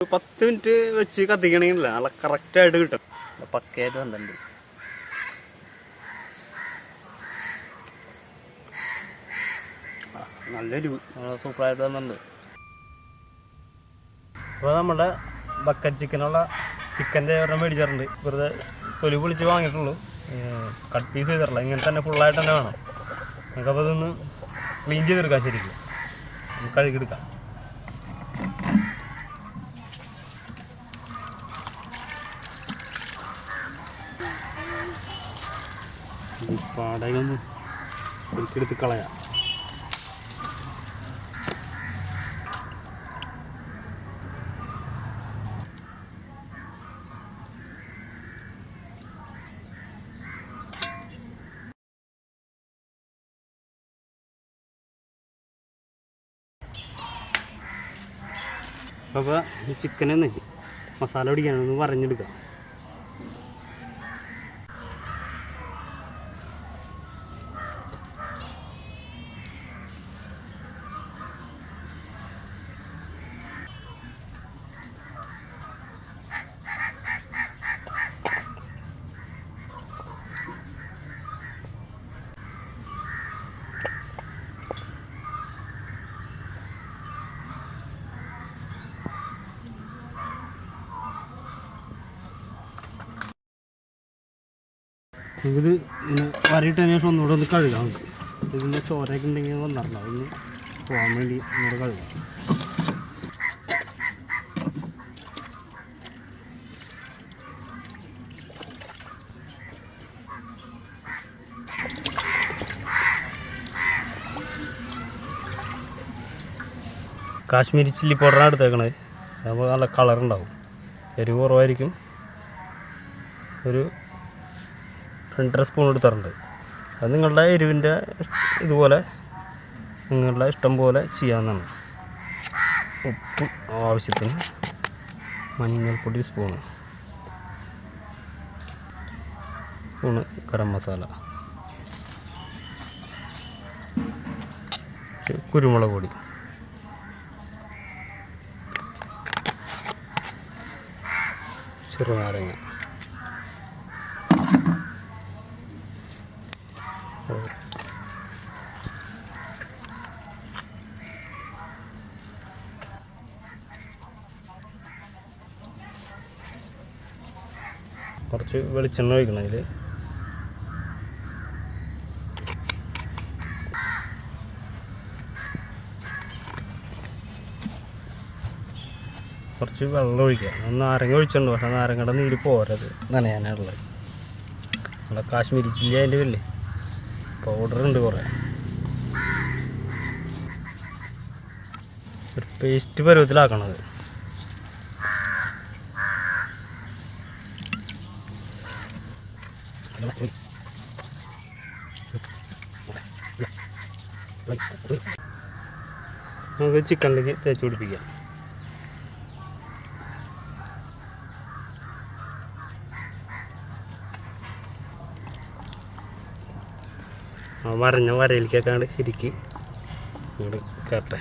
10 minute വെച്ച് കത്തിക്കണമെങ്കിലല്ല നല്ല കറക്റ്റായിട്ട് കിട്ടും. പക്കയായിട്ട് വന്നിട്ടുണ്ട്. നല്ലൊരു സൂപ്പറായിട്ട് വന്നിട്ടുണ്ട്. അപ്പോൾ നമ്മുടെ ബക്കറ്റ് ചിക്കൻ്റെ ഒരെണ്ണം മേടിച്ചിട്ടുണ്ട്. വെറുതെ തൊലി പൊളിച്ച് വാങ്ങിയിട്ടുള്ളൂ, കട്ട് പീസ് ചെയ്തിട്ടില്ല. ഇങ്ങനെ തന്നെ ഫുള്ളായിട്ട് തന്നെ വേണം നമുക്കപ്പോൾ ഇതൊന്ന് ക്ലീൻ ചെയ്തെടുക്കാം. ശരിക്കും കഴുകിയെടുക്കാം. പാടയൊന്ന് ഒരിക്കലെടുത്ത് കളയാം. അപ്പോൾ ഈ ചിക്കനൊന്ന് മസാല പിടിക്കാനൊന്ന് വരഞ്ഞെടുക്കാം. നമുക്കിത് ഇങ്ങനെ വരയിട്ടതിന് ശേഷം ഒന്നുകൂടെ ഒന്ന് കഴുകാം. നമുക്ക് ഇതിൻ്റെ ചോരയൊക്കെ ഉണ്ടെങ്കിൽ വന്നിട്ടുണ്ടോ അതൊന്ന് പോകാൻ വേണ്ടി ഒന്നുകൂടെ കഴുകാം. കാശ്മീരി ചില്ലി പൗഡറാണ് എടുത്തേക്കണത്. അപ്പോൾ നല്ല കളറുണ്ടാവും. എരിവ് കുറവായിരിക്കും. ഒരു 2.5 സ്പൂൺ എടുത്തിട്ടുണ്ട്. അത് നിങ്ങളുടെ എരിവിൻ്റെ ഇതുപോലെ നിങ്ങളുടെ ഇഷ്ടം പോലെ ചെയ്യാവുന്നതാണ്. ഉപ്പ് ആവശ്യത്തിന്, മഞ്ഞൾപ്പൊടി സ്പൂണ് ഗരം മസാല, കുരുമുളക് പൊടി, ചെറുനാരങ്ങ, കുറച്ച് വെളിച്ചെണ്ണ ഒഴിക്കണം. അതിൽ കുറച്ച് വെള്ളം ഒഴിക്കുക. നാരങ്ങ ഒഴിച്ചിട്ടുണ്ട്, പക്ഷേ നാരങ്ങയുടെ നീര് പോരത് നനയാനുള്ളത്. നമ്മുടെ കാശ്മീരി ചില്ലി അതിൻ്റെ വലിയ പൗഡർ ഉണ്ട്. കുറേ ഒരു പേസ്റ്റ് പരുവത്തിലാക്കണത്. നമുക്ക് ചിക്കനിലേക്ക് തേച്ച് പിടിപ്പിക്കാം. വരഞ്ഞ വരയിലേക്കാണ്ട് ശരിക്ക് ഇങ്ങോട്ട് കയറട്ടെ.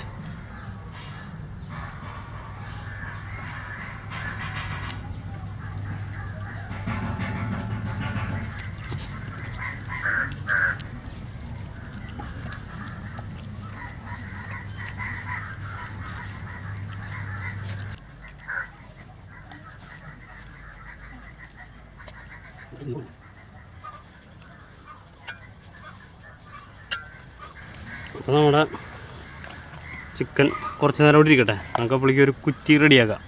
അപ്പോൾ നമ്മുടെ ചിക്കൻ കുറച്ച് നേരം ഇവിടെ ഇരിക്കട്ടെ. നമുക്ക് അപ്പോഴേക്കും ഒരു കുറ്റി റെഡിയാക്കാം.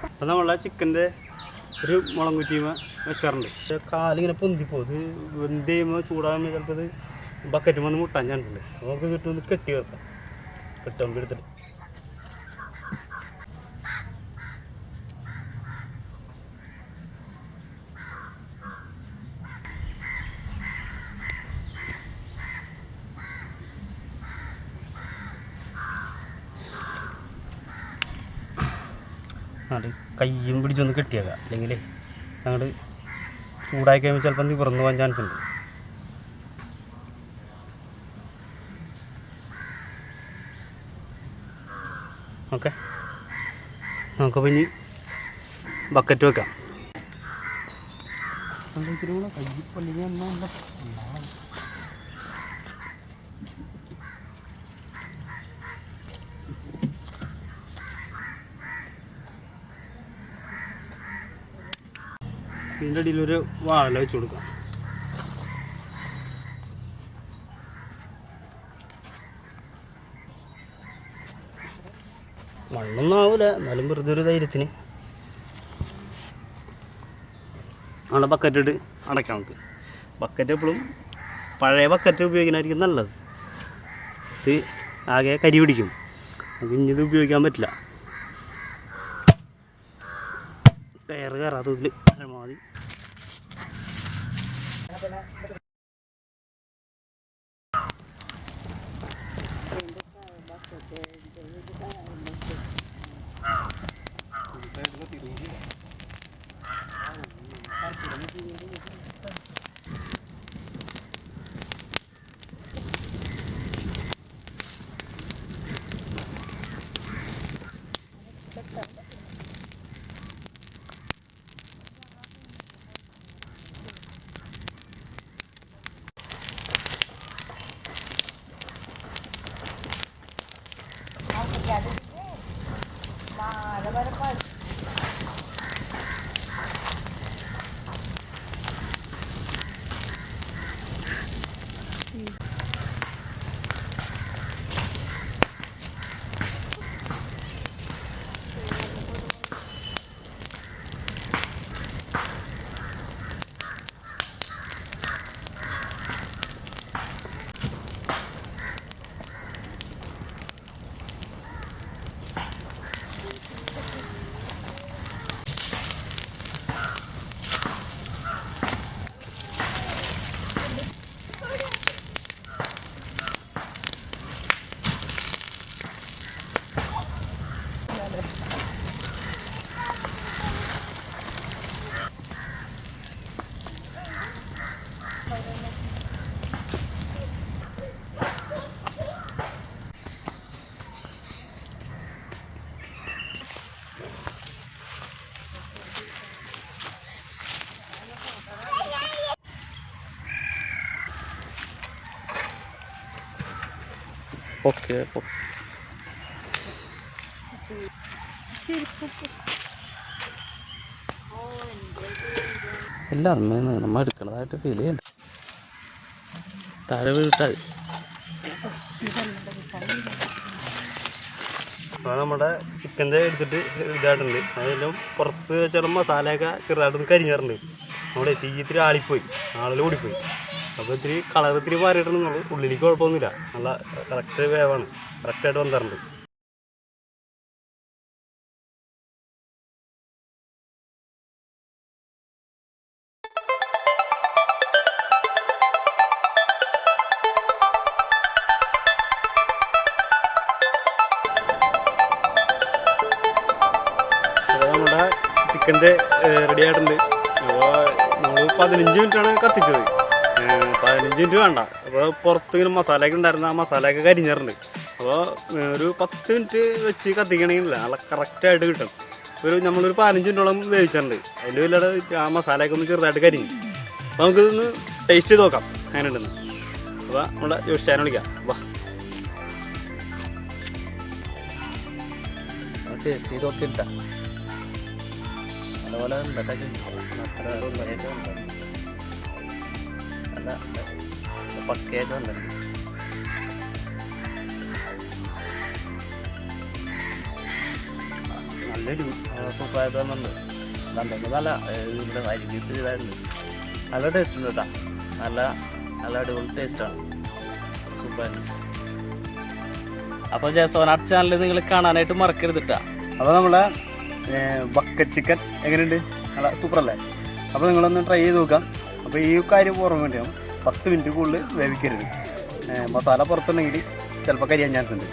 അപ്പം നമ്മളെ ചിക്കൻ്റെ ഒരു മുളം കുറ്റിയുമ വെച്ചാറുണ്ട്. കാലിങ്ങനെ പൊന്തിപ്പോ ഇത് വെന്ത് ചെയ്യുമ്പോൾ ചൂടാകുമ്പോൾ ചിലപ്പോൾ ഇത് ബക്കറ്റ് വന്ന് മുട്ടാൻ ചാൻസ് ഉണ്ട്. നമുക്ക് കിട്ടുമെന്ന് കെട്ടി വെക്കാം. കെട്ടുമ്പോൾ എടുത്തിട്ട് അത് കയ്യും പിടിച്ചൊന്ന് കെട്ടിയേക്കാം, അല്ലെങ്കിൽ അങ്ങോട്ട് ചൂടായി കഴിയുമ്പോൾ ചിലപ്പോൾ നിവർന്നു പോകാൻ ചാൻസ് ഉണ്ട്. ഓക്കെ, നമുക്കപ്പോൾ ഇനി ബക്കറ്റ് വെക്കാം. ഇതിൻ്റെ അടിയിലൊരു വാഴ വെച്ച് കൊടുക്കാം. മണ്ണൊന്നും ആവില്ല, എന്നാലും വെറുതെ ഒരു ധൈര്യത്തിന് നമ്മളെ ബക്കറ്റ് ഇട്ട് അടയ്ക്കാം. നമുക്ക് ബക്കറ്റ് എപ്പോഴും പഴയ ബക്കറ്റ് ഉപയോഗിക്കുന്നതായിരിക്കും നല്ലത്. ഇത് ആകെ കരി പിടിക്കും, നമുക്ക് ഇനി ഇത് ഉപയോഗിക്കാൻ പറ്റില്ല. ടയർ കയറാത്തതിൽ പരമാവധി ഓക്കെ. ഇല്ല, നമ്മൾ എടുക്കണതായിട്ട് ഫീൽ ചെയ്യണ്ട. താഴെ വീട്ടാൽ അപ്പോൾ നമ്മുടെ ചിക്കൻ്റെ എടുത്തിട്ട് ഇതായിട്ടുണ്ട്. അതെല്ലാം പുറത്ത് വെച്ചാൽ മസാലയൊക്കെ ചെറുതായിട്ടൊന്ന് കരിഞ്ഞിട്ടുണ്ട്. നമ്മുടെ തീ ഇത്തിരി ആളിപ്പോയി, ആളിൽ ഓടിപ്പോയി. അപ്പോൾ ഇത്തിരി കളർ ഇത്തിരി മാറിയിട്ടുണ്ടെന്നുള്ളൂ. ഉള്ളിലേക്ക് കുഴപ്പമൊന്നുമില്ല, നല്ല കറക്റ്റ് വേവാണ്, കറക്റ്റായിട്ട് വന്നിട്ടുണ്ട്. നമ്മുടെ ചിക്കൻ്റെ റെഡി ആയിട്ടുണ്ട്. അപ്പോൾ നമ്മൾ 15 മിനിറ്റാണ് കത്തിച്ചത്. 15 മിനിറ്റ് വേണ്ട. അപ്പോൾ പുറത്ത് ഇങ്ങനെ മസാലയൊക്കെ ഉണ്ടായിരുന്ന ആ മസാലയൊക്കെ കരിഞ്ഞിട്ടുണ്ട്. അപ്പോൾ ഒരു 10 മിനിറ്റ് വെച്ച് കത്തിക്കണമെങ്കിലില്ല, നല്ല കറക്റ്റായിട്ട് കിട്ടും. നമ്മളൊരു 15 മിനിറ്റോളം വേവിച്ചിട്ടുണ്ട്. അതിൽ വല്ലാതെ ആ മസാലയൊക്കെ ഒന്ന് ചെറുതായിട്ട് കരിഞ്ഞു. അപ്പോൾ നമുക്കിതൊന്ന് ടേസ്റ്റ് ചെയ്ത് നോക്കാം അങ്ങനെ ഉണ്ടെന്ന്. അപ്പോൾ നമ്മുടെ j7 വിളിക്കാം. വാ, ടേസ്റ്റ് ചെയ്ത് നോക്കിയിട്ട നല്ലപോലെ നല്ല പക്കയായിട്ട് വന്നിട്ടുണ്ട്. നല്ലൊരു സൂപ്പറായിട്ട് വന്നിട്ടുണ്ട്. കണ്ടെങ്കിൽ നല്ല ഇവിടെ അരിഞ്ഞിട്ട് ഇതായിരുന്നു. നല്ല ടേസ്റ്റ് ഉണ്ട് കേട്ടോ, നല്ല നല്ല അടിപൊളി ടേസ്റ്റാണ്, സൂപ്പറായിരുന്നു. അപ്പോൾ j7artchannel നിങ്ങൾ കാണാനായിട്ട് മറക്കരുത് കേട്ടോ. അപ്പോൾ നമ്മളെ ബക്കറ്റ് ചിക്കൻ എങ്ങനെയുണ്ട്? നല്ല സൂപ്പറല്ലേ? അപ്പോൾ നിങ്ങളൊന്ന് ട്രൈ ചെയ്ത് നോക്കാം. അപ്പോൾ ഈ കാര്യം ഓർമ്മ വേണ്ടിയാണ്, 10 മിനിറ്റ് കൂടുതൽ വേവിക്കരുത്. മസാല പുറത്തുണ്ടെങ്കിൽ ചിലപ്പോൾ കരിയാൻ ചാൻസ് ഉണ്ട്.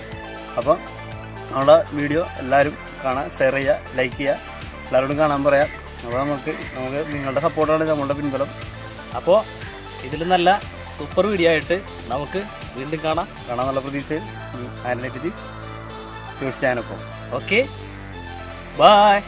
അപ്പോൾ നമ്മുടെ വീഡിയോ എല്ലാവരും കാണാൻ, ഷെയർ ചെയ്യുക, ലൈക്ക് ചെയ്യുക, എല്ലാവരോടും കാണാൻ പറയാം. അപ്പോൾ നമുക്ക് നിങ്ങളുടെ സപ്പോർട്ടാണ് നമ്മളുടെ പിൻബലം. അപ്പോൾ ഇതിൽ നല്ല സൂപ്പർ വീഡിയോ ആയിട്ട് നമുക്ക് വീണ്ടും കാണാമെന്നുള്ള പ്രതീക്ഷയിൽ ആരനെ ന്യൂസ് ചാനൽ. Okay, by.